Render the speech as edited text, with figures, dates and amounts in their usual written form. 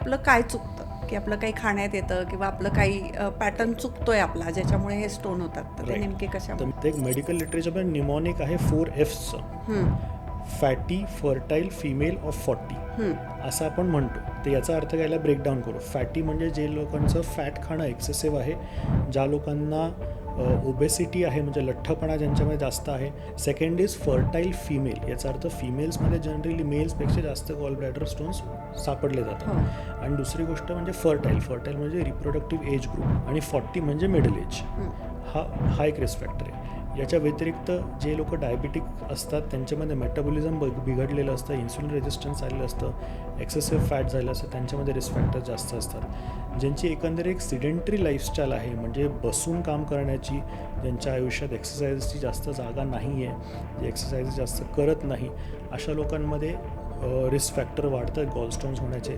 आपलं काय चुकतं, की आपलं काही खाण्यात येतं किंवा आपलं काही पॅटर्न चुकतोय आपला, ज्याच्यामुळे हे स्टोन होतात, तर ते राईट. नेमके तर कशामुळे? ते एक मेडिकल लिटरेचरमध्ये निमॉनिक आहे 4Fचं, हं, फॅटी फर्टाईल फिमेल ऑफ 40 हं, असं आपण म्हणतो. तर याचा अर्थ घ्यायला ब्रेकडाऊन करू. फॅटी म्हणजे जे लोकांचं फॅट खाणं एक्सेसिव्ह आहे, ज्या लोकांना ओबेसिटी आहे म्हणजे लठ्ठपणा ज्यांच्यामध्ये जास्त आहे. सेकंड इज फर्टाईल फिमेल, याचा अर्थ फिमेल्समध्ये जनरली मेल्सपेक्षा जास्त गॉल ब्लॅडर स्टोन्स सापडले हो, जातात. आणि दुसरी गोष्ट म्हणजे फर्टाईल म्हणजे रिप्रोडक्टिव्ह एज ग्रुप, आणि 40 म्हणजे मिडल एज. हं, हा एक रिस्क फॅक्टर आहे. याच्या व्यतिरिक्त जे लोक डायबिटिक असतात त्यांच्यामध्ये मेटाबॉलिझम बिघडलेलं असतं, इन्सुलिन रेजिस्टन्स आलेलं असतं, एक्सेसिव्ह फॅट झालं असतं, त्यांच्यामध्ये रिस्क फॅक्टर जास्त असतात. ज्यांची एकंदरीत एक सिडेंटरी लाईफस्टाईल आहे, म्हणजे बसून काम करण्याची, ज्यांच्या आयुष्यात एक्सरसाइजची जास्त जागा नाही आहे, जे एक्सरसाइज जास्त करत नाही, अशा लोकांमध्ये रिस्क फॅक्टर वाढतात गॉलस्टोन्स होण्याचे.